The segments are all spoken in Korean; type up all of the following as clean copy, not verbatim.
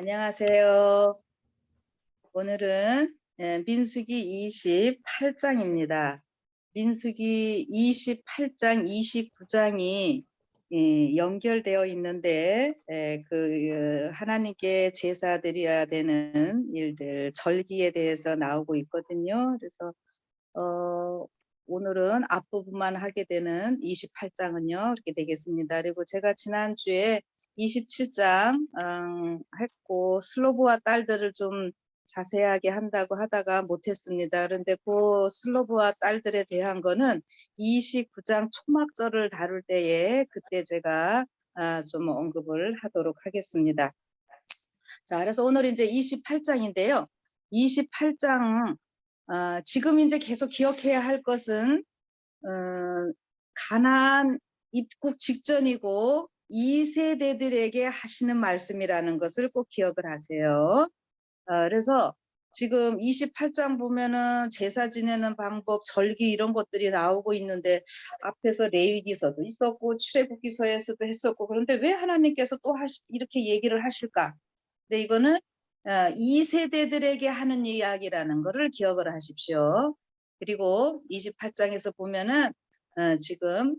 안녕하세요. 오늘은 민수기 28장입니다. 민수기 28장, 29장이 연결되어 있는데 하나님께 제사 드려야 되는 일들, 절기에 대해서 나오고 있거든요. 그래서 오늘은 앞부분만 하게 되는 28장은요. 이렇게 되겠습니다. 그리고 제가 지난주에 27장 했고 슬로브와 딸들을 좀 자세하게 한다고 하다가 못했습니다. 그런데 그 슬로브와 딸들에 대한 거는 29장 초막절을 다룰 때에 그때 제가 좀 언급을 하도록 하겠습니다. 자, 그래서 오늘 이제 28장인데요. 28장 지금 이제 계속 기억해야 할 것은 가나안 입국 직전이고 2세대들에게 하시는 말씀이라는 것을 꼭 기억을 하세요. 그래서 지금 28장 보면은 제사 지내는 방법, 절기 이런 것들이 나오고 있는데 앞에서 레위기서도 있었고 출애굽기서에서도 했었고 그런데 왜 하나님께서 또 이렇게 얘기를 하실까? 근데 이거는 2세대들에게 하는 이야기라는 것을 기억을 하십시오. 그리고 28장에서 보면은 지금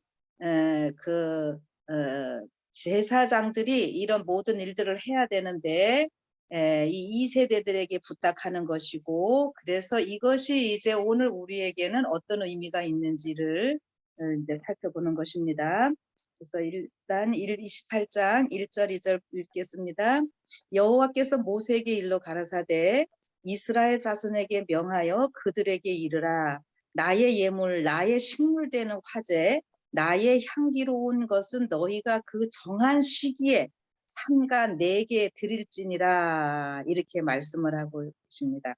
제사장들이 이런 모든 일들을 해야 되는데 이 2세대들에게 부탁하는 것이고 그래서 이것이 이제 오늘 우리에게는 어떤 의미가 있는지를 이제 살펴보는 것입니다. 그래서 일단 28장 1절 2절 읽겠습니다. 여호와께서 모세에게 일러 가라사대 이스라엘 자손에게 명하여 그들에게 이르라. 나의 예물 나의 식물되는 화제 나의 향기로운 것은 너희가 그 정한 시기에 삼가 내게 드릴지니라 이렇게 말씀을 하고 계십니다.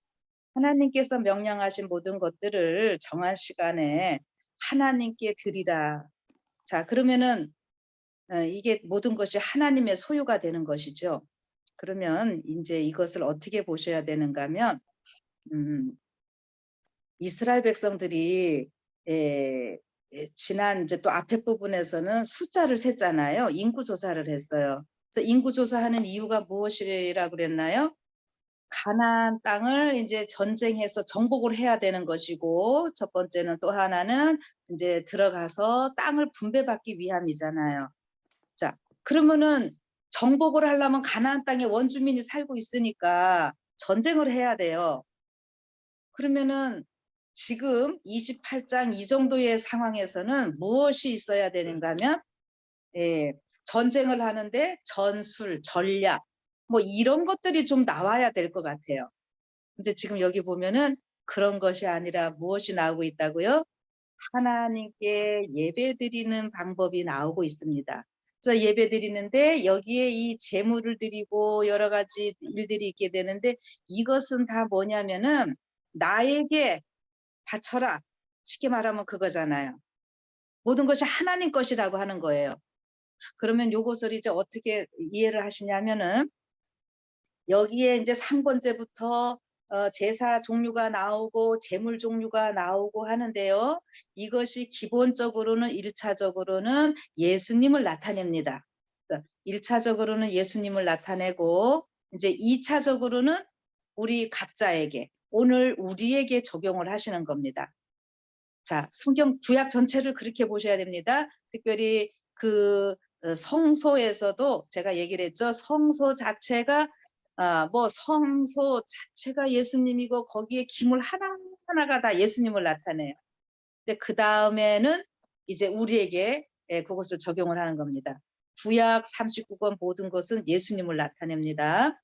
하나님께서 명령하신 모든 것들을 정한 시간에 하나님께 드리라. 자, 그러면은 이게 모든 것이 하나님의 소유가 되는 것이죠. 그러면 이제 이것을 어떻게 보셔야 되는가 하면 이스라엘 백성들이 지난 이제 또 앞에 부분에서는 숫자를 셌잖아요. 인구 조사를 했어요. 그래서 인구 조사하는 이유가 무엇이라 그랬나요? 가나안 땅을 이제 전쟁해서 정복을 해야 되는 것이고 첫 번째는 또 하나는 이제 들어가서 땅을 분배받기 위함이잖아요. 자, 그러면은 정복을 하려면 가나안 땅에 원주민이 살고 있으니까 전쟁을 해야 돼요. 그러면은 지금 28장 이 정도의 상황에서는 무엇이 있어야 되는가 하면 전쟁을 하는데 전술, 전략 뭐 이런 것들이 좀 나와야 될 것 같아요. 근데 지금 여기 보면은 그런 것이 아니라 무엇이 나오고 있다고요? 하나님께 예배드리는 방법이 나오고 있습니다. 그래서 예배드리는데 여기에 이 제물을 드리고 여러 가지 일들이 있게 되는데 이것은 다 뭐냐면은 나에게 바쳐라. 쉽게 말하면 그거잖아요. 모든 것이 하나님 것이라고 하는 거예요. 그러면 요것을 이제 어떻게 이해를 하시냐면은 여기에 이제 3번째부터 제사 종류가 나오고 제물 종류가 나오고 하는데요. 이것이 기본적으로는 1차적으로는 예수님을 나타냅니다. 1차적으로는 예수님을 나타내고 이제 2차적으로는 우리 각자에게 오늘 우리에게 적용을 하시는 겁니다. 자, 성경 구약 전체를 그렇게 보셔야 됩니다. 특별히 그 성소에서도 제가 얘기를 했죠. 성소 자체가 뭐 성소 자체가 예수님이고 거기에 기물 하나하나가 다 예수님을 나타내요. 근데 그 다음에는 이제 우리에게 그것을 적용을 하는 겁니다. 구약 39권 모든 것은 예수님을 나타냅니다.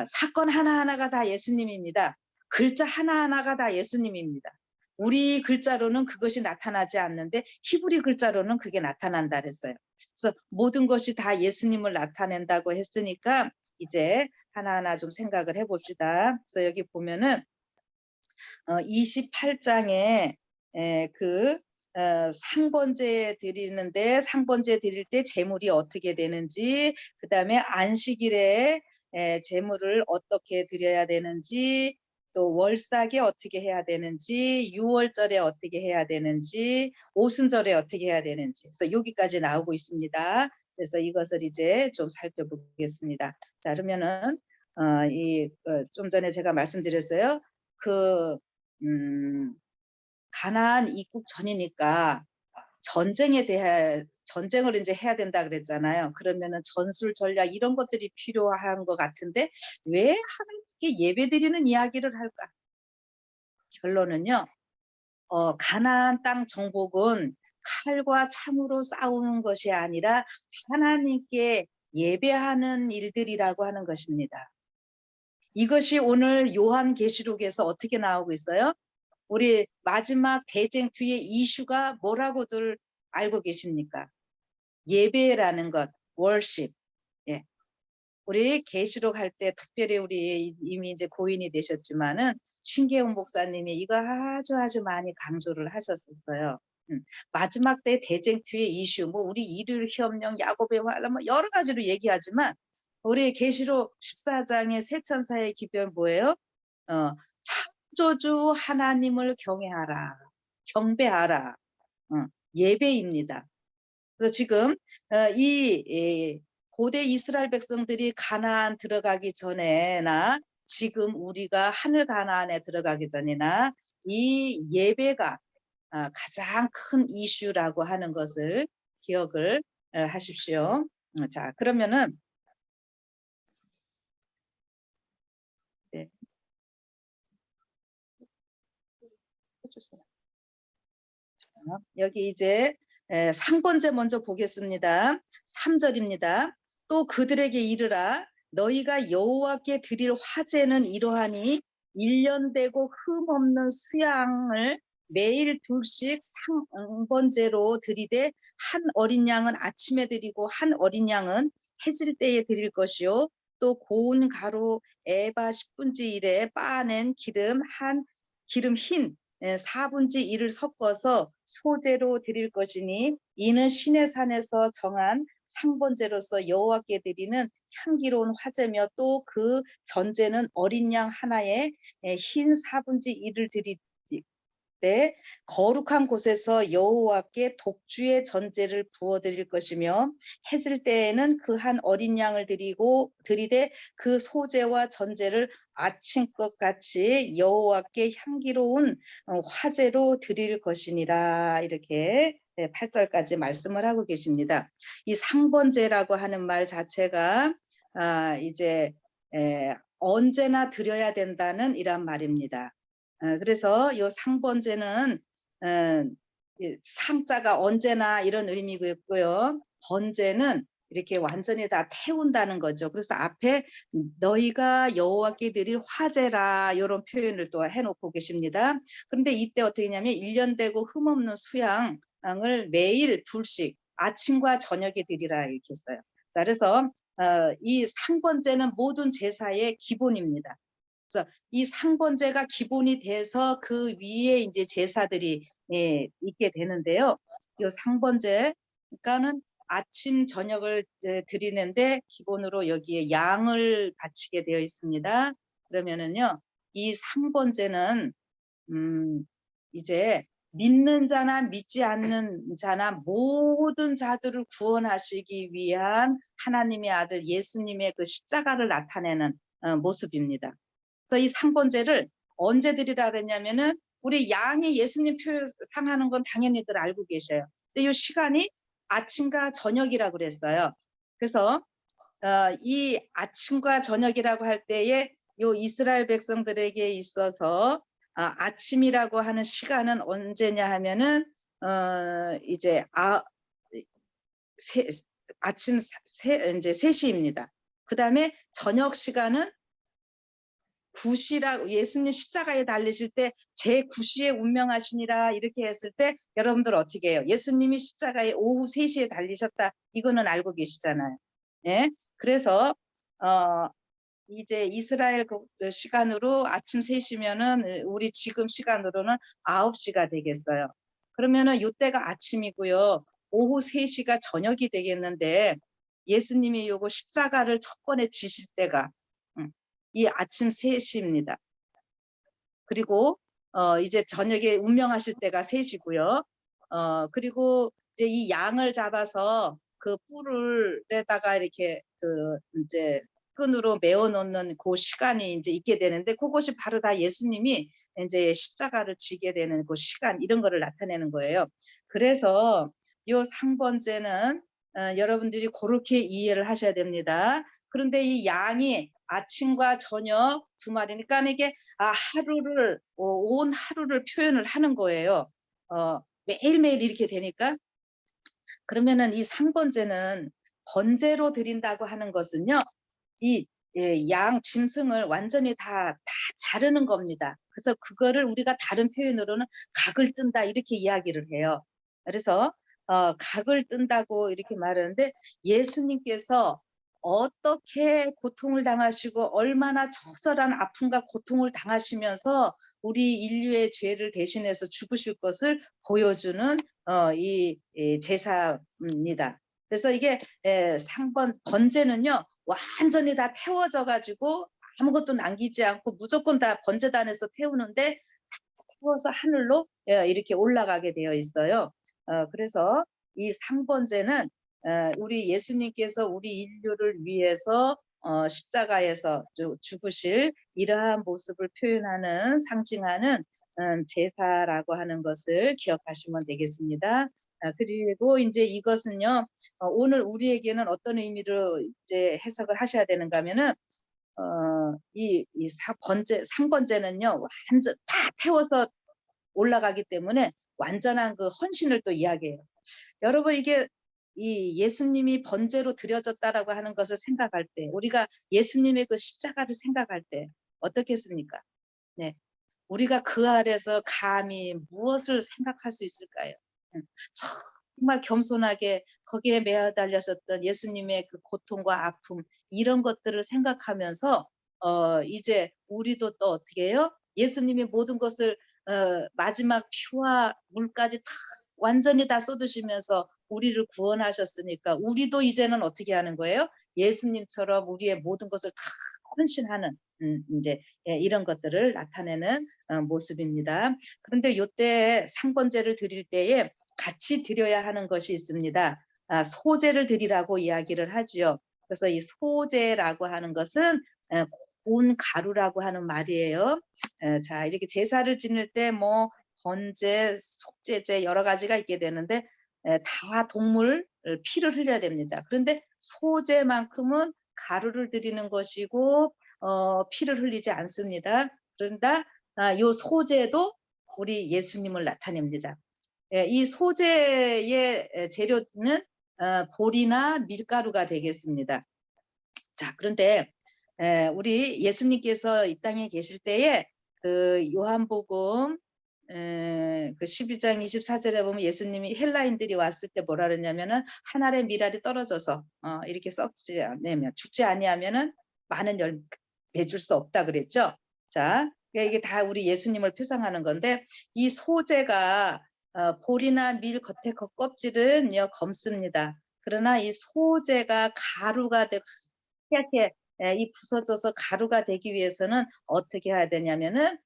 사건 하나하나가 다 예수님입니다. 글자 하나하나가 다 예수님입니다. 우리 글자로는 그것이 나타나지 않는데 히브리 글자로는 그게 나타난다 그랬어요. 그래서 모든 것이 다 예수님을 나타낸다고 했으니까 이제 하나하나 좀 생각을 해봅시다. 그래서 여기 보면은 28장에 상번제 드리는데 상번제 드릴 때 제물이 어떻게 되는지 그 다음에 안식일에 제물을 어떻게 드려야 되는지 또 월삭에 어떻게 해야 되는지 6월절에 어떻게 해야 되는지 오순절에 어떻게 해야 되는지 그래서 여기까지 나오고 있습니다. 그래서 이것을 이제 좀 살펴보겠습니다. 자, 그러면은 좀 전에 제가 말씀드렸어요. 그 가나안 입국 전이니까 전쟁을 이제 해야 된다 그랬잖아요. 그러면은 전술 전략 이런 것들이 필요한 것 같은데 왜 하나님께 예배드리는 이야기를 할까? 결론은요. 가나안 땅 정복은 칼과 창으로 싸우는 것이 아니라 하나님께 예배하는 일들이라고 하는 것입니다. 이것이 오늘 요한계시록에서 어떻게 나오고 있어요? 우리 마지막 대쟁 뒤에 이슈가 뭐라고들 알고 계십니까? 예배라는 것, worship. 예. 우리 계시록 할 때 특별히 우리 이미 이제 고인이 되셨지만은 신계훈 목사님이 이거 아주 많이 강조를 하셨었어요. 마지막 때 대쟁 뒤에 이슈, 뭐 우리 일일 협령, 야곱의 환란, 뭐 여러 가지로 얘기하지만 우리 계시록 14장의 세 천사의 기별 뭐예요? 창조주 하나님을 경외하라, 경배하라, 예배입니다. 그래서 지금 고대 이스라엘 백성들이 가나안 들어가기 전에나 지금 우리가 하늘 가나안에 들어가기 전이나 이 예배가 가장 큰 이슈라고 하는 것을 기억을 하십시오. 자, 그러면은 네. 여기 이제 상번제 먼저 보겠습니다. 3절입니다. 또 그들에게 이르라 너희가 여호와께 드릴 화제는 이러하니 1년 되고 흠없는 수양을 매일 둘씩 상번제로 드리되 한 어린 양은 아침에 드리고 한 어린 양은 해질 때에 드릴 것이요 또 고운 가루 에바 10분의 1에 빻아낸 기름 흰 4분의 1을 섞어서 소제로 드릴 것이니 이는 신의 산에서 정한 상번제로서 여호와께 드리는 향기로운 화제며 또 그 전제는 어린 양 하나에 흰 4분의 1을 드리되 거룩한 곳에서 여호와께 독주의 전제를 부어드릴 것이며 해질 때에는 그 한 어린 양을 드리되 그 소제와 전제를 아침것 같이 여호와께 향기로운 화제로 드릴 것이니라. 이렇게 8절까지 말씀을 하고 계십니다. 이 상번제라고 하는 말 자체가 이제 언제나 드려야 된다는 이란 말입니다. 그래서 이 상번제는 상자가 언제나 이런 의미고요. 번제는 이렇게 완전히 다 태운다는 거죠. 그래서 앞에 너희가 여호와께 드릴 화제라 이런 표현을 또 해놓고 계십니다. 그런데 이때 어떻게 하냐면 1년 되고 흠없는 수양을 매일 둘씩 아침과 저녁에 드리라 이렇게 했어요. 그래서 이 상번제는 모든 제사의 기본입니다. 그래서 이 상번제가 기본이 돼서 그 위에 이제 제사들이 있게 되는데요. 이 상번제, 그러니까는 아침 저녁을 드리는데 기본으로 여기에 양을 바치게 되어 있습니다. 그러면은요, 이 상번제는 이제 믿는 자나 믿지 않는 자나 모든 자들을 구원하시기 위한 하나님의 아들 예수님의 그 십자가를 나타내는 모습입니다. 그래서 이 상번제를 언제 드리라 그랬냐면은 우리 양이 예수님 표 상하는 건 당연히들 알고 계셔요. 근데 이 시간이 아침과 저녁이라고 그랬어요. 그래서 이 아침과 저녁이라고 할 때에 요 이스라엘 백성들에게 있어서 아침이라고 하는 시간은 언제냐 하면은 이제 아침 이제 3시입니다. 그다음에 저녁 시간은 9시라고 예수님 십자가에 달리실 때 제 9시에 운명하시니라 이렇게 했을 때 여러분들 어떻게 해요? 예수님이 십자가에 오후 3시에 달리셨다. 이거는 알고 계시잖아요. 예? 그래서 이제 이스라엘 시간으로 아침 3시면은 우리 지금 시간으로는 9시가 되겠어요. 그러면은 이때가 아침이고요. 오후 3시가 저녁이 되겠는데 예수님이 요거 십자가를 첫 번에 지실 때가 이 아침 3시입니다. 그리고 이제 저녁에 운명하실 때가 3시고요. 그리고 이제 이 양을 잡아서 그 뿔을 내다가 이렇게 이제 끈으로 메어 놓는 그 시간이 이제 있게 되는데 그것이 바로 다 예수님이 이제 십자가를 지게 되는 그 시간 이런 거를 나타내는 거예요. 그래서 요 상번제는 여러분들이 그렇게 이해를 하셔야 됩니다. 그런데 이 양이 아침과 저녁 두 마리니까 이게 하루를 온 하루를 표현을 하는 거예요. 매일매일 이렇게 되니까 그러면은 이 상번제는 번제로 드린다고 하는 것은요. 이 양 짐승을 완전히 다 자르는 겁니다. 그래서 그거를 우리가 다른 표현으로는 각을 뜬다 이렇게 이야기를 해요. 그래서 각을 뜬다고 이렇게 말하는데 예수님께서 어떻게 고통을 당하시고 얼마나 처절한 아픔과 고통을 당하시면서 우리 인류의 죄를 대신해서 죽으실 것을 보여주는 이 제사입니다. 그래서 이게 번제는요. 완전히 다 태워져 가지고 아무것도 남기지 않고 무조건 다 번제단에서 태우는데 태워서 하늘로 이렇게 올라가게 되어 있어요. 그래서 이 상번제는 우리 예수님께서 우리 인류를 위해서 십자가에서 죽으실 이러한 모습을 표현하는 상징하는 제사라고 하는 것을 기억하시면 되겠습니다. 그리고 이제 이것은요. 오늘 우리에게는 어떤 의미로 이제 해석을 하셔야 되는가 하면은 이 상번제는요. 완전 다 태워서 올라가기 때문에 완전한 그 헌신을 또 이야기해요. 여러분 이게 이 예수님이 번제로 드려졌다라고 하는 것을 생각할 때 우리가 예수님의 그 십자가를 생각할 때 어떻겠습니까? 네. 우리가 그 아래서 감히 무엇을 생각할 수 있을까요? 정말 겸손하게 거기에 매달렸었던 예수님의 그 고통과 아픔 이런 것들을 생각하면서 이제 우리도 또 어떻게 해요? 예수님이 모든 것을 마지막 피와 물까지 다 완전히 다 쏟으시면서 우리를 구원하셨으니까 우리도 이제는 어떻게 하는 거예요? 예수님처럼 우리의 모든 것을 다 헌신하는 이제 이런 것들을 나타내는 모습입니다. 그런데 요때 상번제를 드릴 때에 같이 드려야 하는 것이 있습니다. 소제를 드리라고 이야기를 하지요. 그래서 이 소제라고 하는 것은 고운 가루라고 하는 말이에요. 자, 이렇게 제사를 지낼 때 뭐 번제, 속제제 여러 가지가 있게 되는데 다 동물 피를 흘려야 됩니다. 그런데 소제만큼은 가루를 드리는 것이고 피를 흘리지 않습니다. 그런데 요 소제도 우리 예수님을 나타냅니다. 이 소제의 재료는 보리나 밀가루가 되겠습니다. 자, 그런데 우리 예수님께서 이 땅에 계실 때에 그 요한복음 그 12장 24절에 보면 예수님이 헬라인들이 왔을 때 뭐라 그러냐면은 한 알의 밀알이 떨어져서 이렇게 썩지 않으면 죽지 아니하면은 많은 열매 맺을 수 없다 그랬죠. 자, 이게 다 우리 예수님을 표상하는 건데 이 소재가 볼이나 밀 겉에 겉껍질은 검습니다. 그러나 이 소재가 가루가 되고 하얗게 이 부서져서 가루가 되기 위해서는 어떻게 해야 되냐면은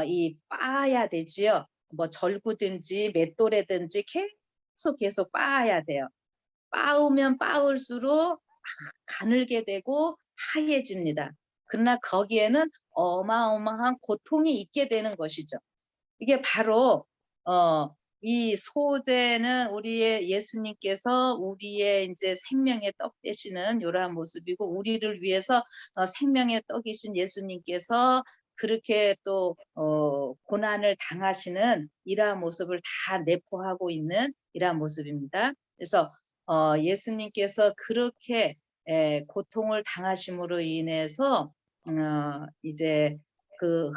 이 빻아야 되지요. 뭐 절구든지 맷돌이든지 계속 빻아야 돼요. 빻으면 빻을수록 가늘게 되고 하얘집니다. 그러나 거기에는 어마어마한 고통이 있게 되는 것이죠. 이게 바로 이 소재는 우리의 예수님께서 우리의 이제 생명의 떡 되시는 이러한 모습이고 우리를 위해서 생명의 떡이신 예수님께서 그렇게 또 고난을 당하시는 이러한 모습을 다 내포하고 있는 이러한 모습입니다. 그래서 예수님께서 그렇게 고통을 당하심으로 인해서 이제 그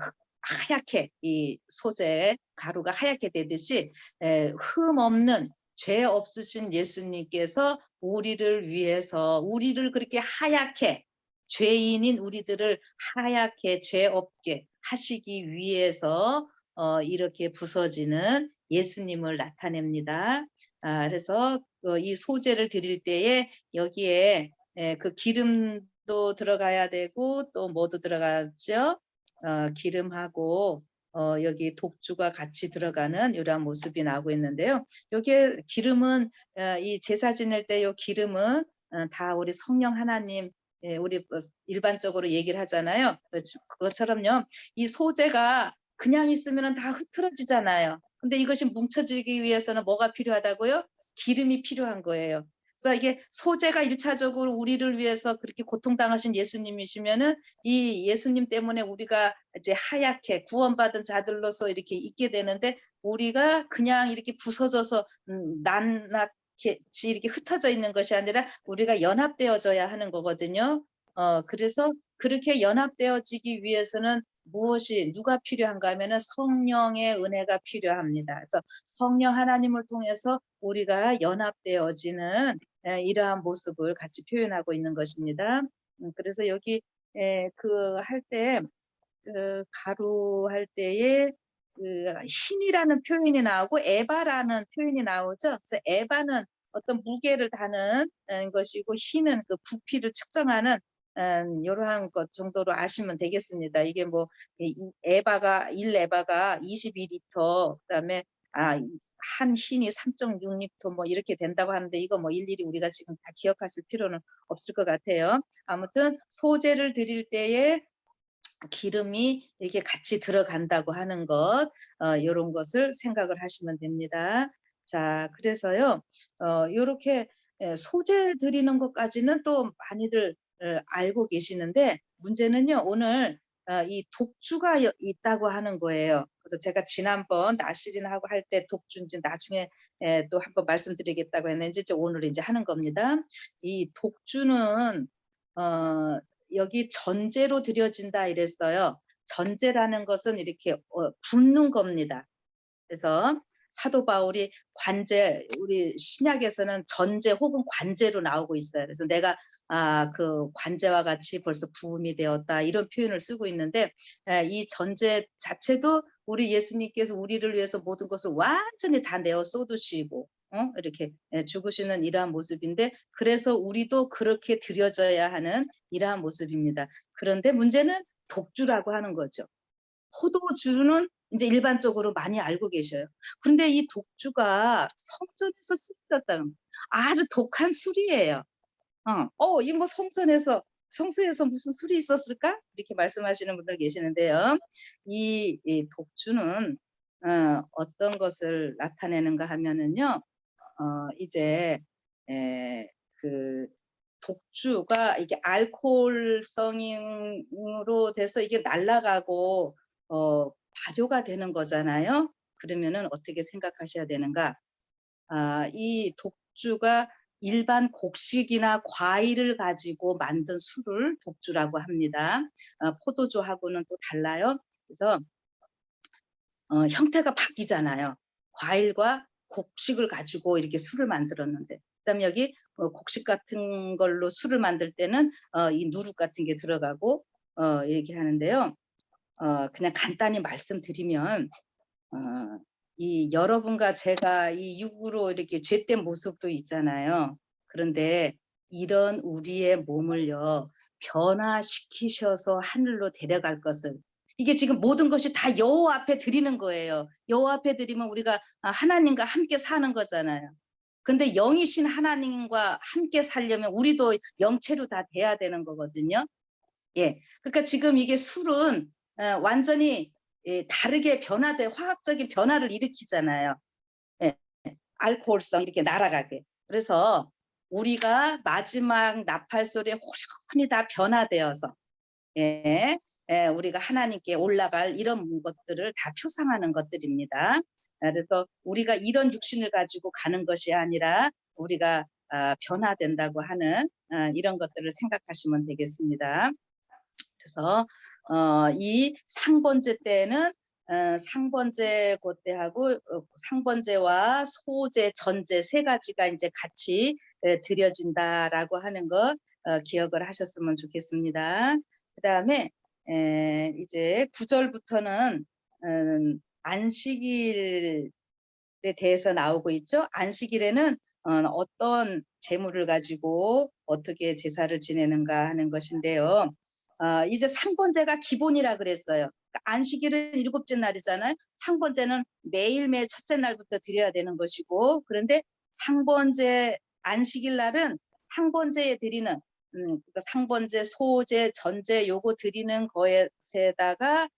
하얗게 이 소재 가루가 하얗게 되듯이 흠 없는 죄 없으신 예수님께서 우리를 위해서 우리를 그렇게 하얗게 죄인인 우리들을 하얗게 죄 없게 하시기 위해서 이렇게 부서지는 예수님을 나타냅니다. 그래서 이 소재를 드릴 때에 여기에 그 기름도 들어가야 되고 또 뭐도 들어가죠? 기름하고 여기 독주가 같이 들어가는 이러한 모습이 나오고 있는데요. 여기에 기름은 이 제사 지낼 때 요 기름은 다 우리 성령 하나님 예, 우리 일반적으로 얘기를 하잖아요. 그것처럼요. 이 소재가 그냥 있으면 다 흐트러지잖아요. 근데 이것이 뭉쳐지기 위해서는 뭐가 필요하다고요? 기름이 필요한 거예요. 그래서 이게 소재가 일차적으로 우리를 위해서 그렇게 고통당하신 예수님이시면은 이 예수님 때문에 우리가 이제 하얗게 구원받은 자들로서 이렇게 있게 되는데, 우리가 그냥 이렇게 부서져서 낱낱이 이렇게 흩어져 있는 것이 아니라 우리가 연합되어져야 하는 거거든요. 그래서 그렇게 연합되어지기 위해서는 누가 필요한가 하면은 성령의 은혜가 필요합니다. 그래서 성령 하나님을 통해서 우리가 연합되어지는 이러한 모습을 같이 표현하고 있는 것입니다. 그래서 여기 할 때, 가루 할 때에 신이라는 표현이 나오고 에바라는 표현이 나오죠. 그래서 에바는 어떤 무게를 다는 것이고, 신은 그 부피를 측정하는 이러한 것 정도로 아시면 되겠습니다. 이게 뭐 에바가 1에바가 22리터, 그다음에 한 신이 3.6리터 뭐 이렇게 된다고 하는데, 이거 뭐 일일이 우리가 지금 다 기억하실 필요는 없을 것 같아요. 아무튼 소재를 드릴 때에 기름이 이렇게 같이 들어간다고 하는 것, 이런 것을 생각을 하시면 됩니다. 자, 그래서요, 요렇게 소재 드리는 것까지는 또 많이들 알고 계시는데, 문제는요, 오늘 이 독주가 있다고 하는 거예요. 그래서 제가 지난번 나시린하고 할 때 독주인지 나중에 또 한번 말씀드리겠다고 했는데, 이제 오늘 이제 하는 겁니다. 이 독주는 여기 전제로 드려진다 이랬어요. 전제라는 것은 이렇게 붓는 겁니다. 그래서 사도 바울이 우리 신약에서는 전제 혹은 관제로 나오고 있어요. 그래서 내가 그 관제와 같이 벌써 부음이 되었다, 이런 표현을 쓰고 있는데, 이 전제 자체도 우리 예수님께서 우리를 위해서 모든 것을 완전히 다 내어 쏟으시고 이렇게 죽으시는 이러한 모습인데, 그래서 우리도 그렇게 드려져야 하는 이러한 모습입니다. 그런데 문제는 독주라고 하는 거죠. 포도주는 이제 일반적으로 많이 알고 계셔요. 그런데 이 독주가 성전에서 쓰여졌다. 아주 독한 술이에요. 이 뭐 성소에서 무슨 술이 있었을까? 이렇게 말씀하시는 분들 계시는데요. 이 독주는 어떤 것을 나타내는가 하면은요, 이제 그 독주가 이게 알코올성으로 돼서 이게 날아가고 발효가 되는 거잖아요. 그러면은 어떻게 생각하셔야 되는가? 이 독주가 일반 곡식이나 과일을 가지고 만든 술을 독주라고 합니다. 포도주하고는 또 달라요. 그래서 형태가 바뀌잖아요. 과일과 곡식을 가지고 이렇게 술을 만들었는데, 그다음에 여기 곡식 같은 걸로 술을 만들 때는 이 누룩 같은 게 들어가고 이렇게 하는데요. 그냥 간단히 말씀드리면, 이 여러분과 제가 이 육으로 이렇게 죄된 모습도 있잖아요. 그런데 이런 우리의 몸을요, 변화시키셔서 하늘로 데려갈 것을, 이게 지금 모든 것이 다 여호와 앞에 드리는 거예요. 여호와 앞에 드리면 우리가 하나님과 함께 사는 거잖아요. 근데 영이신 하나님과 함께 살려면 우리도 영체로 다 돼야 되는 거거든요. 예. 그러니까 지금 이게 술은 완전히 다르게 화학적인 변화를 일으키잖아요. 예. 알코올성 이렇게 날아가게. 그래서 우리가 마지막 나팔 소리에 호련히 다 변화되어서 우리가 하나님께 올라갈 이런 것들을 다 표상하는 것들입니다. 그래서 우리가 이런 육신을 가지고 가는 것이 아니라 우리가 변화된다고 하는 이런 것들을 생각하시면 되겠습니다. 그래서 이 상번제 때는 상번제 그때하고 상번제와 소제, 전제 세 가지가 이제 같이 드려진다라고 하는 거 기억을 하셨으면 좋겠습니다. 그다음에 이제 9절부터는 안식일에 대해서 나오고 있죠. 안식일에는 어떤 제물을 가지고 어떻게 제사를 지내는가 하는 것인데요. 이제 상번제가 기본이라 그랬어요. 그러니까 안식일은 7째 날이잖아요. 상번제는 매일매일 첫째 날부터 드려야 되는 것이고, 그런데 상번제 안식일 날은 상번제에 드리는 그러니까 상번제, 소제, 전제 요거 드리는 것에다가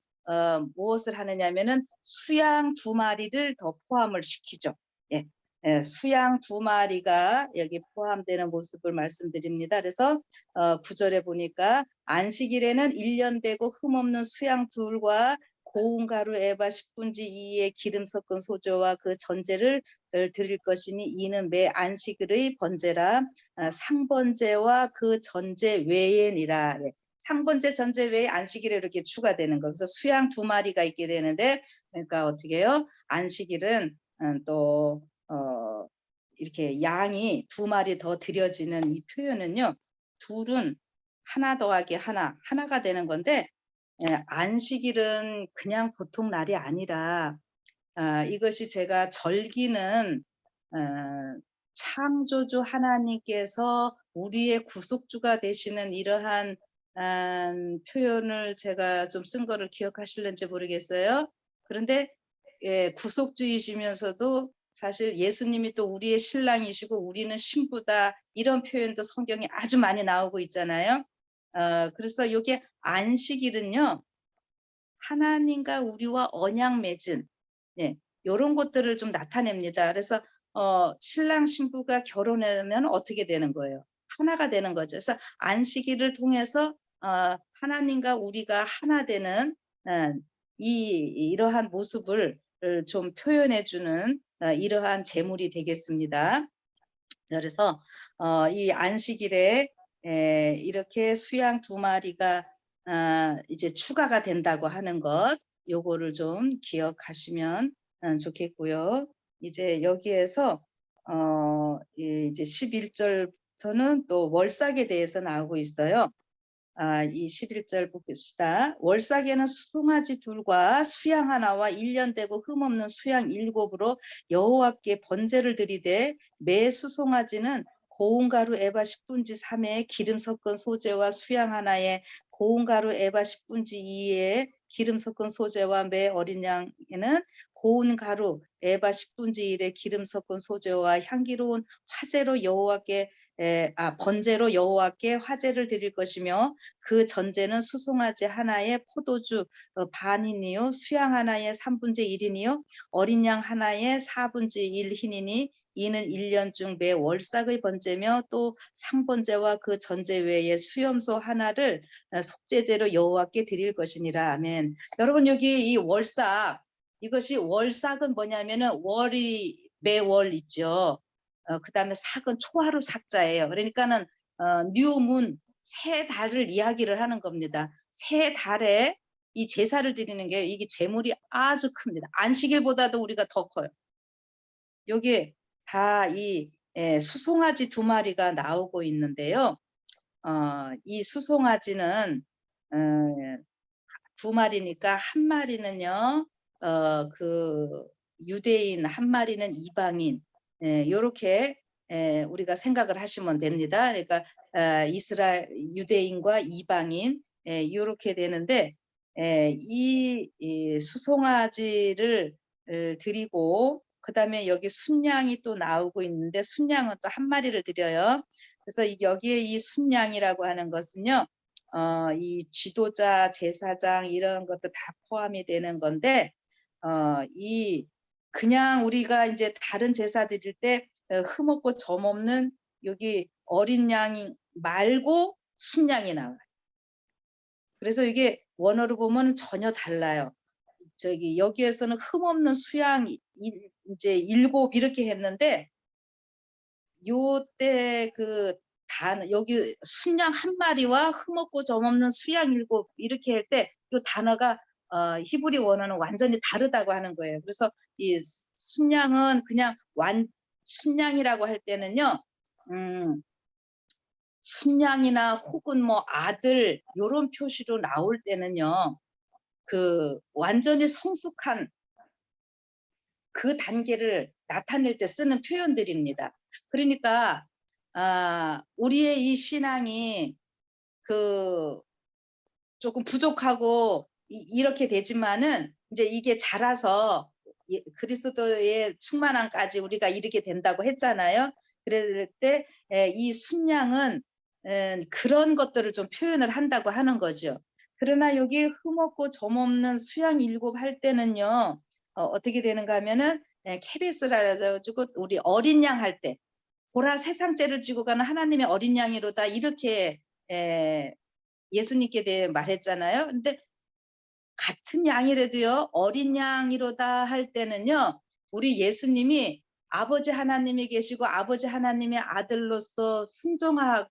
무엇을 하느냐면은 수양 2마리를 더 포함을 시키죠. 예. 예, 수양 2마리가 여기 포함되는 모습을 말씀드립니다. 그래서 9절에 보니까 안식일에는 1년 되고 흠없는 수양 둘과 고운 가루 에바 10분지 2의 기름 섞은 소저와 그 전제를 드릴 것이니 이는 매 안식일의 번제라. 상번제와 그 전제 외에니라. 네. 상번제 전제 외에 안식일에 이렇게 추가되는 거. 그래서 수양 2마리가 있게 되는데, 그러니까 어떻게 해요? 안식일은 또 이렇게 양이 2마리 더 드려지는 이 표현은요. 둘은 하나 더하기 하나가 되는 건데, 안식일은 그냥 보통 날이 아니라 이것이 제가 절기는 창조주 하나님께서 우리의 구속주가 되시는 이러한 표현을 제가 좀 쓴 거를 기억하실는지 모르겠어요. 그런데 구속주이시면서도 사실 예수님이 또 우리의 신랑이시고 우리는 신부다 이런 표현도 성경에 아주 많이 나오고 있잖아요. 그래서 이게 안식일은요. 하나님과 우리와 언약 맺은 이런 것들을 좀 나타냅니다. 그래서 신랑 신부가 결혼하면 어떻게 되는 거예요? 하나가 되는 거죠. 그래서 안식일을 통해서 하나님과 우리가 하나 되는 이러한 모습을 좀 표현해 주는 이러한 제물이 되겠습니다. 그래서 이 안식일에 이렇게 수양 2마리가 이제 추가가 된다고 하는 것, 요거를 좀 기억하시면 좋겠고요. 이제 여기에서 이제 11절부터는 또 월삭에 대해서 나오고 있어요. 이 11절 봅시다. 월삭에는 수송아지 2과 수양 1와 1년 되고 흠없는 수양 7으로 여호와께 번제를 드리되 매 수송아지는 고운 가루 에바 10분지 3에 기름 섞은 소제와 수양 1에 고운 가루 에바 10분지 2에 기름 섞은 소제와 매 어린 양에는 고운 가루 에바 10분지 1에 기름 섞은 소제와 향기로운 화제로 여호와께 번제로 여호와께 화제를 드릴 것이며 그 전제는 수송아지 하나에 포도주 반이니요 수양 하나에 3분의 1이니요 어린 양 하나에 4분의 1 희니니 이는 1년 중 매 월삭의 번제며 또 상번제와 그 전제 외에 수염소 하나를 속죄제로 여호와께 드릴 것이니라. 아멘. 여러분 여기 이 월삭 이것이 월삭은 뭐냐면은 월이 매월 있죠. 그 다음에 삭은 초하루 삭자예요. 그러니까는 뉴문 새 달을 이야기를 하는 겁니다. 새 달에 이 제사를 드리는 게 이게 제물이 아주 큽니다. 안식일보다도 우리가 더 커요. 여기 다 이 수송아지 2마리가 나오고 있는데요. 이 수송아지는 2마리니까 한 마리는요. 그 유대인 한 마리는 이방인 요렇게 우리가 생각을 하시면 됩니다. 그러니까 이스라엘 유대인과 이방인 요렇게 되는데 이 수송아지를 드리고 그다음에 여기 순양이 또 나오고 있는데 순양은 또 한 마리를 드려요. 그래서 여기에 이 순양이라고 하는 것은요. 이 지도자, 제사장 이런 것도 다 포함이 되는 건데 이 그냥 우리가 이제 다른 제사 드릴 때 흠없고 점없는 여기 어린 양이 말고 순양이 나와요. 그래서 이게 원어로 보면 전혀 달라요. 저기 여기에서는 흠없는 수양 이제 7 이렇게 했는데 요때 그 여기 순양 한 마리와 흠없고 점없는 수양 7 이렇게 할 때 요 단어가 히브리 원어는 완전히 다르다고 하는 거예요. 그래서 이 순양은 그냥 순양이라고 할 때는요. 순양이나 혹은 뭐 아들 요런 표시로 나올 때는요. 그 완전히 성숙한 그 단계를 나타낼 때 쓰는 표현들입니다. 그러니까 우리의 이 신앙이 그 조금 부족하고 이렇게 되지만은 이제 이게 자라서 그리스도의 충만함까지 우리가 이르게 된다고 했잖아요. 그럴 때 이 순양은 그런 것들을 좀 표현을 한다고 하는 거죠. 그러나 여기 흠없고 점없는 수양 일곱 할 때는요. 어떻게 되는가 하면은 케베스라 그래 가지고 우리 어린 양 할 때 보라 세상 죄를 지고 가는 하나님의 어린 양이로다 이렇게 에 예수님께 대해 말했잖아요. 근데 같은 양이라도요. 어린 양이로다 할 때는요. 우리 예수님이 아버지 하나님이 계시고 아버지 하나님의 아들로서 순종하면서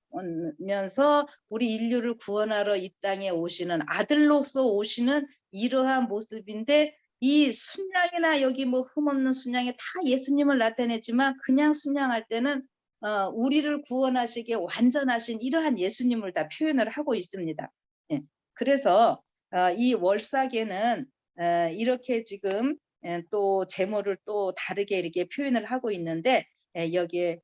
우리 인류를 구원하러 이 땅에 오시는 아들로서 오시는 이러한 모습인데 이 순양이나 여기 뭐 흠없는 순양이 다 예수님을 나타내지만 그냥 순양할 때는 우리를 구원하시기에 완전하신 이러한 예수님을 다 표현을 하고 있습니다. 예. 그래서 이 월삭에는 이렇게 지금 또 제목을 또 다르게 이렇게 표현을 하고 있는데 여기에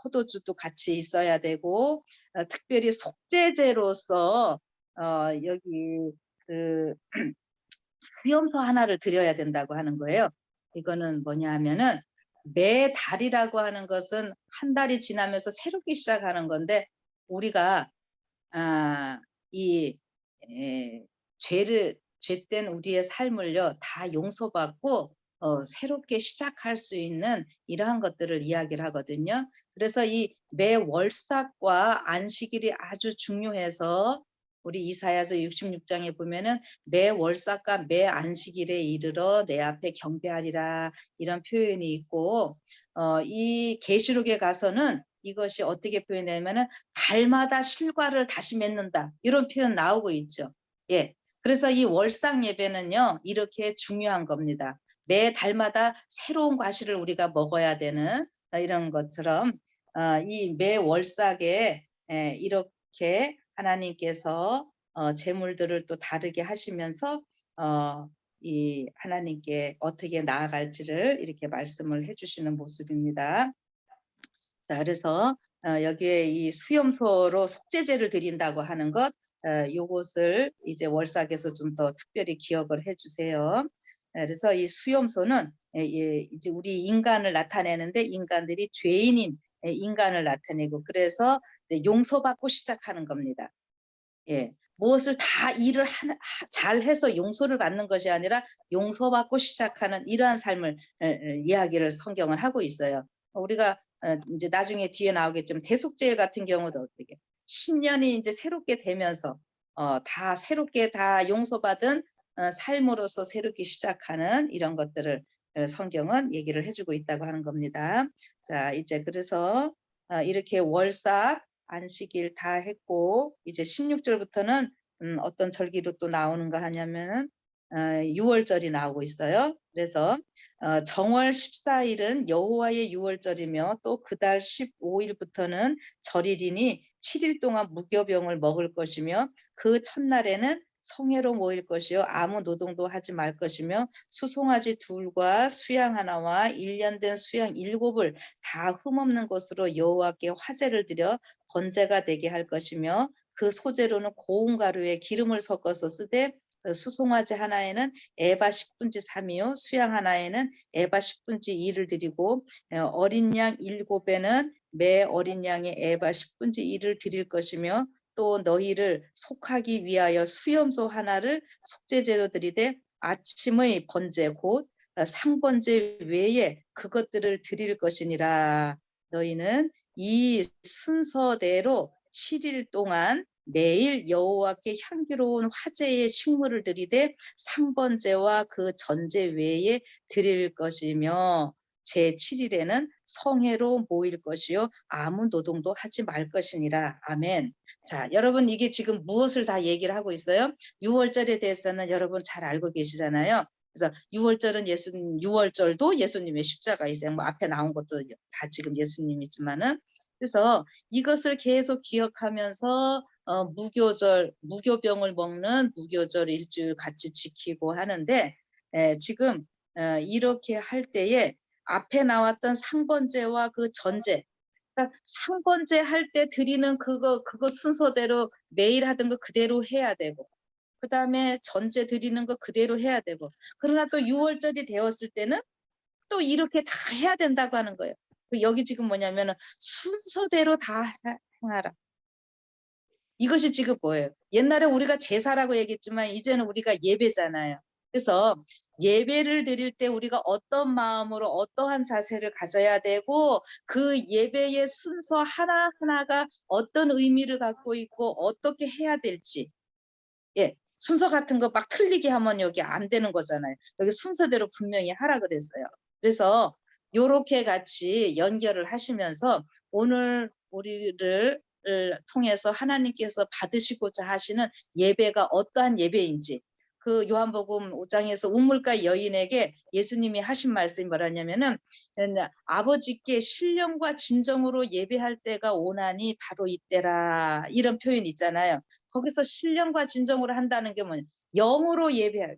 포도주도 같이 있어야 되고 특별히 속죄제로서 여기 그 수염소 하나를 드려야 된다고 하는 거예요. 이거는 뭐냐 하면은 매달이라고 하는 것은 한 달이 지나면서 새롭게 시작하는 건데 우리가 이 죄를 죄된 우리의 삶을요 다 용서받고 새롭게 시작할 수 있는 이러한 것들을 이야기를 하거든요. 그래서 이 매월삭과 안식일이 아주 중요해서 우리 이사야서 66장에 보면은 매월삭과 매안식일에 이르러 내 앞에 경배하리라 이런 표현이 있고 이 계시록에 가서는 이것이 어떻게 표현되냐면은 달마다 실과를 다시 맺는다. 이런 표현 나오고 있죠. 예. 그래서 이 월상 예배는요, 이렇게 중요한 겁니다. 매 달마다 새로운 과실을 우리가 먹어야 되는 이런 것처럼 이 매 월삭에 이렇게 하나님께서 제물들을 또 다르게 하시면서 이 하나님께 어떻게 나아갈지를 이렇게 말씀을 해주시는 모습입니다. 자, 그래서 여기에 이 수염소로 속죄제를 드린다고 하는 것, 요것을 이제 월삭에서 좀 더 특별히 기억을 해주세요. 그래서 이 수염소는 이제 우리 인간을 나타내는데 인간들이 죄인인 인간을 나타내고 그래서 용서받고 시작하는 겁니다. 예. 무엇을 다 일을 잘해서 용서를 받는 것이 아니라 용서받고 시작하는 이러한 삶을 이야기를 성경은 하고 있어요. 우리가 이제 나중에 뒤에 나오겠지만 대속죄 같은 경우도 어떻게 10년이 이제 새롭게 되면서 다 새롭게 다 용서받은 삶으로서 새롭게 시작하는 이런 것들을 성경은 얘기를 해주고 있다고 하는 겁니다. 자, 이제 그래서 이렇게 월삭 안식일 다 했고 이제 16절부터는 어떤 절기로 또 나오는가 하냐면은 6월절이 나오고 있어요. 그래서 정월 14일은 여호와의 6월절이며 또 그달 15일부터는 절일이니 7일 동안 무교병을 먹을 것이며 그 첫날에는 성회로 모일 것이요 아무 노동도 하지 말 것이며 수송아지 둘과 수양 하나와 1년 된 수양 7을 다 흠없는 것으로 여호와께 화제를 드려 번제가 되게 할 것이며 그 소재로는 고운 가루에 기름을 섞어서 쓰되 수송아지 하나에는 에바 10분지 3이요 수양 하나에는 에바 10분지 2를 드리고 어린 양 7에는 매 어린 양의 에바 10분지 2를 드릴 것이며 또 너희를 속하기 위하여 수염소 하나를 속죄제로 드리되 아침의 번제 곧 상번제 외에 그것들을 드릴 것이니라. 너희는 이 순서대로 7일 동안 매일 여호와께 향기로운 화제의 식물을 드리되 상번제와 그 전제 외에 드릴 것이며 제7일에는 성회로 모일 것이요 아무 노동도 하지 말 것이니라. 아멘. 자, 여러분 이게 지금 무엇을 다 얘기를 하고 있어요? 6월절에 대해서는 여러분 잘 알고 계시잖아요. 그래서 6월절은 예수님 6월절도 예수님의 십자가 있어요. 뭐 앞에 나온 것도 다 지금 예수님이지만은 그래서 이것을 계속 기억하면서 무교절 무교병을 먹는 무교절 일주일 같이 지키고 하는데 지금 이렇게 할 때에 앞에 나왔던 상번제와 그 전제 그러니까 상번제 할 때 드리는 그거 순서대로 매일 하던 거 그대로 해야 되고 그다음에 전제 드리는 거 그대로 해야 되고 그러나 또 6월절이 되었을 때는 또 이렇게 다 해야 된다고 하는 거예요. 여기 지금 뭐냐면은 순서대로 다 행하라. 이것이 지금 뭐예요? 옛날에 우리가 제사라고 얘기했지만 이제는 우리가 예배잖아요. 그래서 예배를 드릴 때 우리가 어떤 마음으로 어떠한 자세를 가져야 되고 그 예배의 순서 하나하나가 어떤 의미를 갖고 있고 어떻게 해야 될지, 예, 순서 같은 거 막 틀리게 하면 여기 안 되는 거잖아요. 여기 순서대로 분명히 하라 그랬어요. 그래서 요렇게 같이 연결을 하시면서 오늘 우리를 통해서 하나님께서 받으시고자 하시는 예배가 어떠한 예배인지, 그 요한복음 5장에서 우물가 여인에게 예수님이 하신 말씀이 뭐라냐면은 아버지께 신령과 진정으로 예배할 때가 오나니 바로 이때라, 이런 표현 있잖아요. 거기서 신령과 진정으로 한다는 게 뭐냐, 영으로 예배할.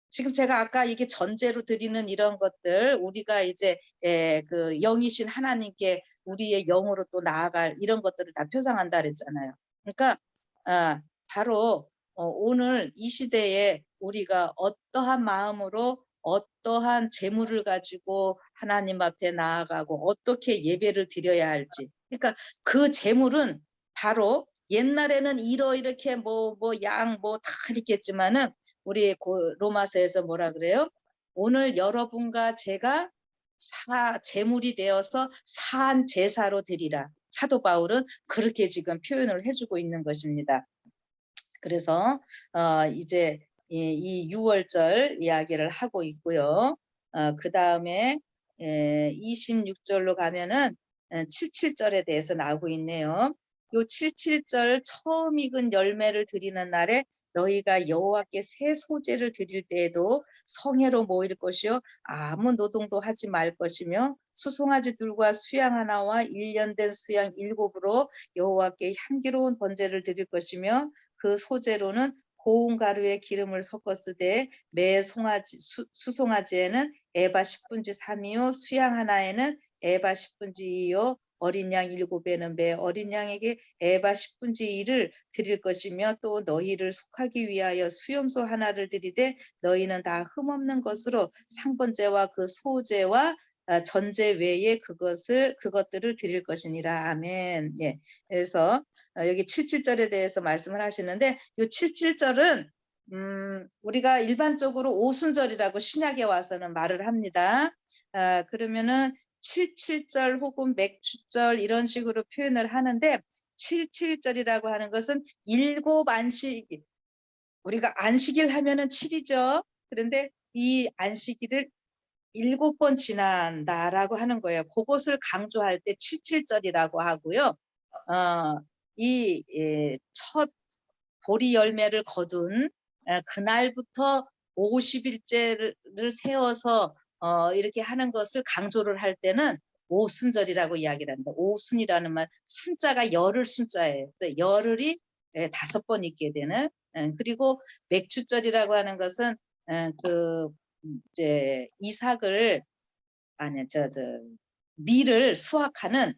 지금 제가 아까 이게 전제로 드리는 이런 것들, 우리가 이제 그 영이신 하나님께 우리의 영으로 또 나아갈 이런 것들을 다 표상한다 그랬잖아요. 그러니까 바로 오늘 이 시대에 우리가 어떠한 마음으로 어떠한 재물을 가지고 하나님 앞에 나아가고 어떻게 예배를 드려야 할지, 그러니까 그 재물은 바로 옛날에는 이렇게 양 다 있겠지만은 우리 로마서에서 뭐라 그래요? 오늘 여러분과 제가 제물이 되어서 산 제사로 드리라. 사도 바울은 그렇게 지금 표현을 해주고 있는 것입니다. 그래서 이제 이 6월절 이야기를 하고 있고요. 그 다음에 26절로 가면은 77절에 대해서 나오고 있네요. 요 77절 처음 익은 열매를 드리는 날에 너희가 여호와께 새 소재를 드릴 때에도 성회로 모일 것이요 아무 노동도 하지 말 것이며 수송아지 둘과 수양 하나와 1년 된 수양 7으로 여호와께 향기로운 번제를 드릴 것이며 그 소재로는 고운 가루에 기름을 섞었으되 매 수송아지에는 에바 10분지 3이요 수양 하나에는 에바 10분지 2요 어린 양 7에는 매 어린 양에게 에바 10분지 1을 드릴 것이며 또 너희를 속하기 위하여 수염소 하나를 드리되 너희는 다 흠없는 것으로 상번제와 그 소제와 전제 외에 그것들을 드릴 것이니라. 아멘. 예. 그래서 여기 77절에 대해서 말씀을 하시는데 이 77절은 우리가 일반적으로 오순절이라고 신약에 와서는 말을 합니다. 그러면은 77절 혹은 맥주절 이런 식으로 표현을 하는데 77절이라고 하는 것은 7 안식, 우리가 안식일 하면은 7이죠. 그런데 이 안식일을 7번 지난다라고 하는 거예요. 그것을 강조할 때 77절이라고 하고요. 이 첫 보리 열매를 거둔 그날부터 50일째를 세워서 이렇게 하는 것을 강조를 할 때는 오순절이라고 이야기를 합니다. 오순이라는 말, 순자가 열흘 순자예요. 열흘이 5번 있게 되는. 그리고 맥주절이라고 하는 것은 그 이제 이삭을 밀을 수확하는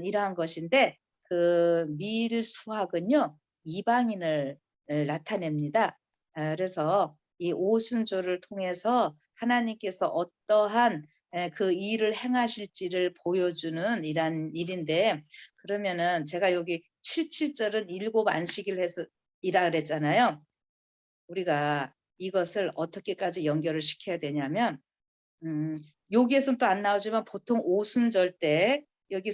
이러한 것인데 그 밀 수확은요 이방인을 나타냅니다. 그래서 이 오순절을 통해서 하나님께서 어떠한 그 일을 행하실지를 보여주는 이란 일인데, 그러면은 제가 여기 77절은 7 안식일 해서 이라 그랬잖아요. 우리가 이것을 어떻게까지 연결을 시켜야 되냐면 여기에서는 또 안 나오지만 보통 오순절 때 여기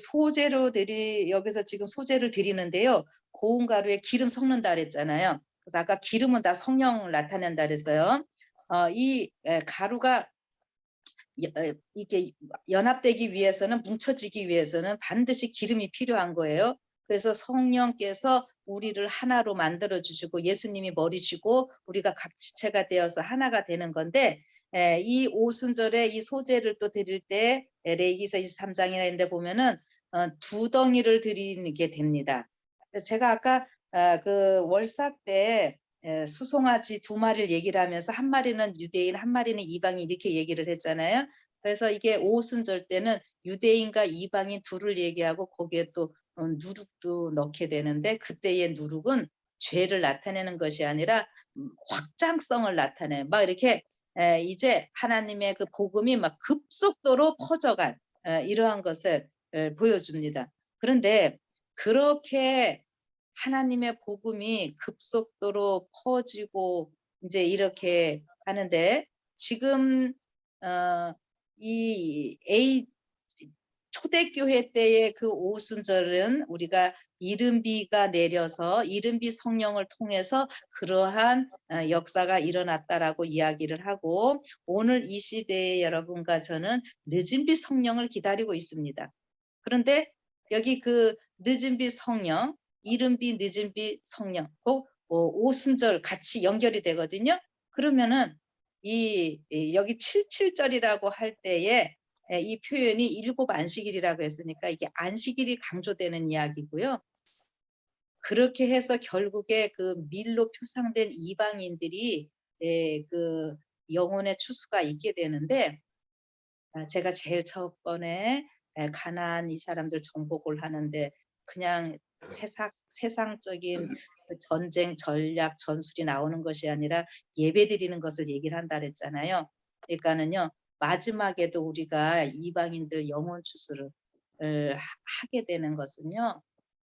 여기서 지금 소재를 드리는데요. 고운 가루에 기름 섞는다 그랬잖아요. 그래서 아까 기름은 다 성령을 나타낸다 그랬어요. 이 가루가 이게 연합되기 위해서는, 뭉쳐지기 위해서는 반드시 기름이 필요한 거예요. 그래서 성령께서 우리를 하나로 만들어 주시고 예수님이 머리시고 우리가 각 지체가 되어서 하나가 되는 건데, 이 오순절에 이 소재를 또 드릴 때 레위기서 23장이나 있는데 보면은 2덩이를 드리게 됩니다. 제가 아까 그 월삭 때 수송아지 2마리를 얘기를 하면서 한 마리는 유대인, 한 마리는 이방인 이렇게 얘기를 했잖아요. 그래서 이게 오순절 때는 유대인과 이방인 둘을 얘기하고 거기에 또 누룩도 넣게 되는데, 그때의 누룩은 죄를 나타내는 것이 아니라 확장성을 나타내. 막 이렇게 이제 하나님의 그 복음이 막 급속도로 퍼져간 이러한 것을 보여줍니다. 그런데 그렇게 하나님의 복음이 급속도로 퍼지고 이제 이렇게 하는데 지금 이 초대교회 때의 그 오순절은 우리가 이른비가 내려서 이른비 성령을 통해서 그러한 역사가 일어났다라고 이야기를 하고, 오늘 이 시대에 여러분과 저는 늦은비 성령을 기다리고 있습니다. 그런데 여기 그 늦은비 성령, 이른비 늦은비 성령, 꼭 오순절 같이 연결이 되거든요. 그러면은 여기 77절이라고 할 때에 이 표현이 7 안식일이라고 했으니까 이게 안식일이 강조되는 이야기고요. 그렇게 해서 결국에 그 밀로 표상된 이방인들이 그 영혼의 추수가 있게 되는데, 제가 제일 첫 번에 가나안 이 사람들 정복을 하는데 그냥 세상적인 그 전쟁 전략 전술이 나오는 것이 아니라 예배 드리는 것을 얘기를 한다 그랬잖아요. 그러니까는요, 마지막에도 우리가 이방인들 영혼 추수를 하게 되는 것은요,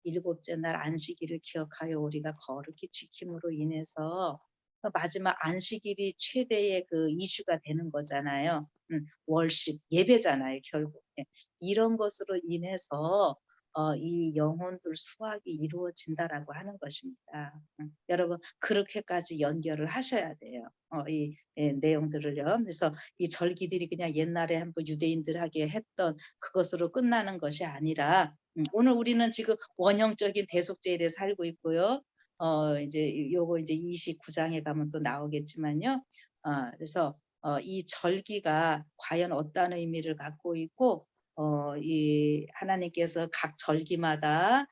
7째 날 안식일을 기억하여 우리가 거룩히 지킴으로 인해서 마지막 안식일이 최대의 그 이슈가 되는 거잖아요. 월십, 예배잖아요, 결국에. 이런 것으로 인해서 이 영혼들 수확이 이루어진다라고 하는 것입니다. 여러분, 그렇게까지 연결을 하셔야 돼요. 이 내용들을요. 그래서 이 절기들이 그냥 옛날에 한번 유대인들에게 했던 그것으로 끝나는 것이 아니라, 오늘 우리는 지금 원형적인 대속죄일에 살고 있고요. 이제 요거 이제 29장에 가면 또 나오겠지만요. 그래서 이 절기가 과연 어떤 의미를 갖고 있고, 이 하나님께서 각 절기마다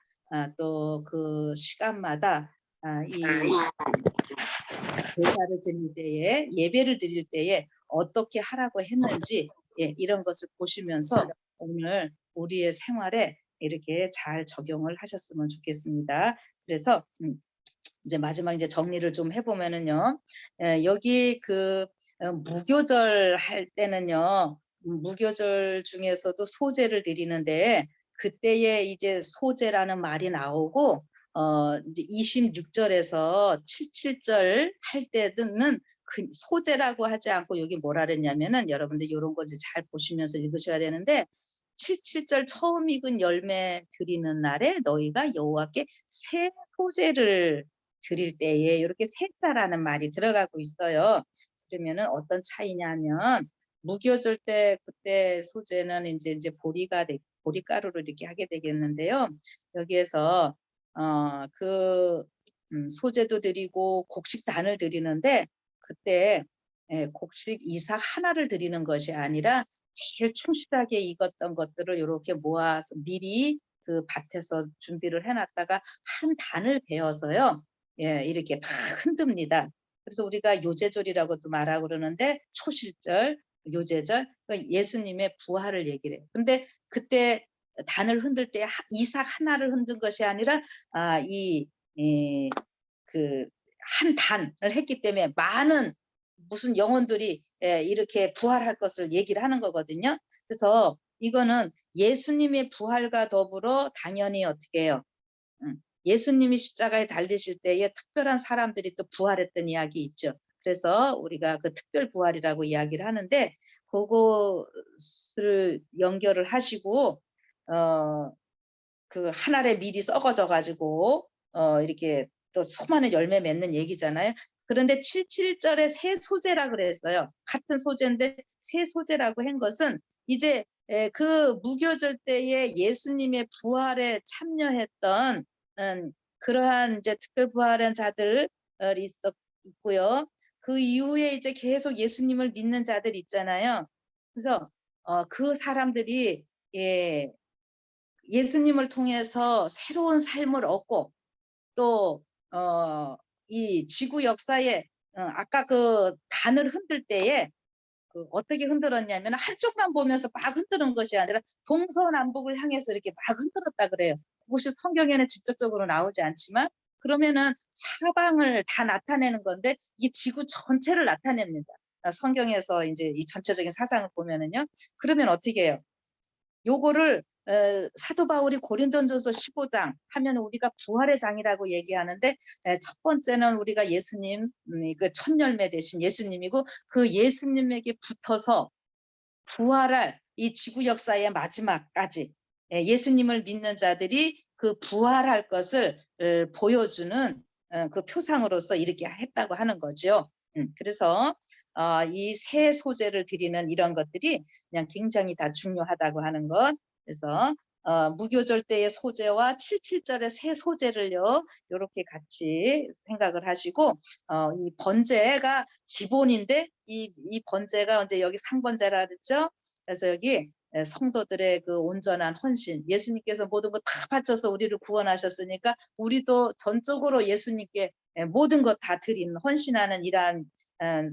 또 그 시간마다 이 제사를 드릴 때에, 예배를 드릴 때에 어떻게 하라고 했는지, 이런 것을 보시면서 오늘 우리의 생활에 이렇게 잘 적용을 하셨으면 좋겠습니다. 그래서 이제 마지막 이제 정리를 좀 해보면은요, 여기 그 무교절 할 때는요, 무교절 중에서도 소제를 드리는데 그때에 이제 소제라는 말이 나오고, 이제 26절에서 77절 할 때는 그 소제라고 하지 않고 여기 뭐라 그랬냐면은, 여러분들 이런 거 이제 잘 보시면서 읽으셔야 되는데, 77절 처음 익은 열매 드리는 날에 너희가 여호와께 새 소제를 드릴 때에 이렇게 셋다라는 말이 들어가고 있어요. 그러면은 어떤 차이냐면, 무교절 때 그때 소제는 이제 보리가루를 이렇게 하게 되겠는데요. 여기에서 그 소제도 드리고 곡식단을 드리는데, 그때 곡식 이삭 하나를 드리는 것이 아니라 제일 충실하게 익었던 것들을 이렇게 모아서 미리 그 밭에서 준비를 해놨다가 한 단을 베어서요, 이렇게 다 흔듭니다. 그래서 우리가 요제절이라고도 말하고 그러는데, 초실절, 요제절, 그러니까 예수님의 부활을 얘기를 해요. 근데 그때 단을 흔들 때 이삭 하나를 흔든 것이 아니라 그 한 단을 했기 때문에 많은 무슨 영혼들이 이렇게 부활할 것을 얘기를 하는 거거든요. 그래서 이거는 예수님의 부활과 더불어 당연히 어떻게 해요? 예수님이 십자가에 달리실 때에 특별한 사람들이 또 부활했던 이야기 있죠. 그래서 우리가 그 특별 부활이라고 이야기를 하는데, 그것을 연결을 하시고 그 한 알에 미리 썩어져 가지고 이렇게 또 수많은 열매 맺는 얘기잖아요. 그런데 77절에 새 소재라 그랬어요. 같은 소재인데 새 소재라고 한 것은 이제 그 무교절 때에 예수님의 부활에 참여했던 그러한 이제 특별 부활한 자들 있고요. 그 이후에 이제 계속 예수님을 믿는 자들 있잖아요. 그래서 그 사람들이 예수님을 통해서 새로운 삶을 얻고, 또 이 지구 역사에 아까 그 단을 흔들 때에 그 어떻게 흔들었냐면, 한쪽만 보면서 막 흔드는 것이 아니라 동서남북을 향해서 이렇게 막 흔들었다 그래요. 그것이 성경에는 직접적으로 나오지 않지만, 그러면은 사방을 다 나타내는 건데 이게 지구 전체를 나타냅니다. 성경에서 이제 이 전체적인 사상을 보면은요. 그러면 어떻게 해요? 요거를 사도 바울이 고린도전서 15장 하면 우리가 부활의 장이라고 얘기하는데 첫 번째는 우리가 예수님 그 첫 열매 되신 예수님이고 그 예수님에게 붙어서 부활할 이 지구 역사의 마지막까지 예수님을 믿는 자들이 그 부활할 것을 보여주는 그 표상으로서 이렇게 했다고 하는 거죠. 그래서 이 새 소재를 드리는 이런 것들이 그냥 굉장히 다 중요하다고 하는 것. 그래서 무교절 때의 소재와 77절의 새 소재를요, 요렇게 같이 생각을 하시고, 이 번제가 기본인데, 이 번제가 이제 여기 상번제라 그랬죠? 그래서 여기 성도들의 그 온전한 헌신, 예수님께서 모든 거 다 바쳐서 우리를 구원하셨으니까, 우리도 전적으로 예수님께 모든 것 다 드리는, 헌신하는 이러한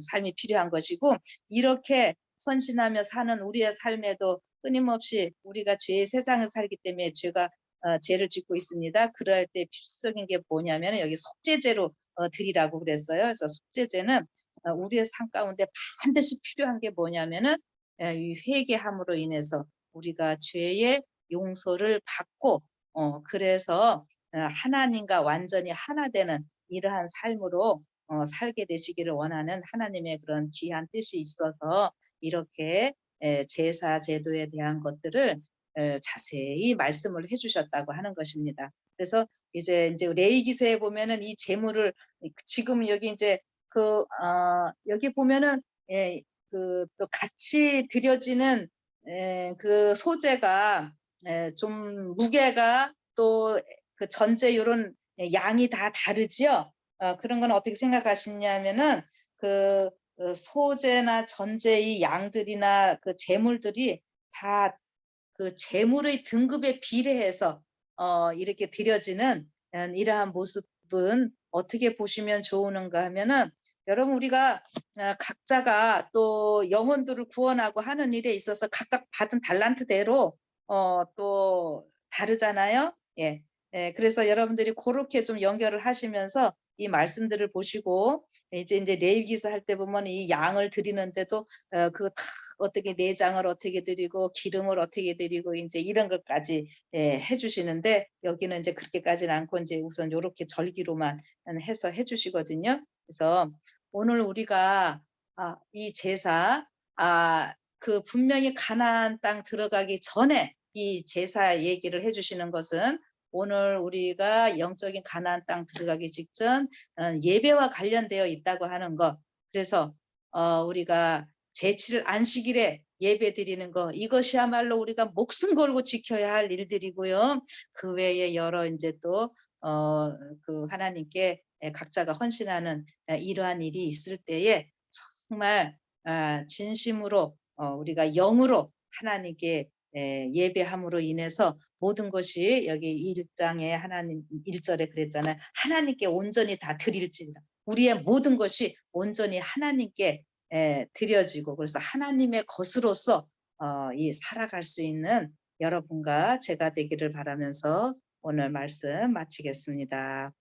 삶이 필요한 것이고, 이렇게 헌신하며 사는 우리의 삶에도 끊임없이 우리가 죄의 세상에 살기 때문에 죄가 죄를 짓고 있습니다. 그럴 때 필수적인 게 뭐냐면 여기 속죄제로 드리라고 그랬어요. 그래서 속죄제는 우리의 삶 가운데 반드시 필요한 게 뭐냐면은 이 회개함으로 인해서 우리가 죄의 용서를 받고 그래서 하나님과 완전히 하나 되는 이러한 삶으로 살게 되시기를 원하는 하나님의 그런 귀한 뜻이 있어서 이렇게 제사 제도에 대한 것들을 자세히 말씀을 해주셨다고 하는 것입니다. 그래서 이제 레위기서에 보면은 이 제물을 지금 여기 이제 여기 보면은 그 또 같이 드려지는 그 소재가 좀 무게가 또 그 전제 요런 양이 다 다르지요. 그런 건 어떻게 생각하시냐면은 그 소재나 전제의 양들이나 그 제물들이 다 그 제물의 등급에 비례해서 이렇게 드려지는 이러한 모습은 어떻게 보시면 좋으는가 하면은 여러분 우리가 각자가 또 영혼들을 구원하고 하는 일에 있어서 각각 받은 달란트대로 또 다르잖아요. 예. 예. 그래서 여러분들이 고렇게 좀 연결을 하시면서 이 말씀들을 보시고 이제 레위기서 할 때 보면 이 양을 드리는데도 그 다 어떻게 내장을 어떻게 드리고 기름을 어떻게 드리고 인제 이런 것까지 해 주시는데 여기는 인제 그렇게까지는 않고 인제 우선 요렇게 절기로만 해서 해 주시거든요. 그래서 오늘 우리가 이 제사 그 분명히 가나안 땅 들어가기 전에 이 제사 얘기를 해 주시는 것은 오늘 우리가 영적인 가나안 땅 들어가기 직전 예배와 관련되어 있다고 하는 것. 그래서 우리가 제7일 안식일에 예배 드리는 거 이것이야말로 우리가 목숨 걸고 지켜야 할 일들이고요. 그 외에 여러 이제 또 그 하나님께 각자가 헌신하는 이러한 일이 있을 때에 정말 진심으로 우리가 영으로 하나님께 예배함으로 인해서 모든 것이 여기 1장에 하나님 1절에 그랬잖아요. 하나님께 온전히 다 드릴지니라. 우리의 모든 것이 온전히 하나님께 드려지고 그래서 하나님의 것으로서 이 살아갈 수 있는 여러분과 제가 되기를 바라면서 오늘 말씀 마치겠습니다.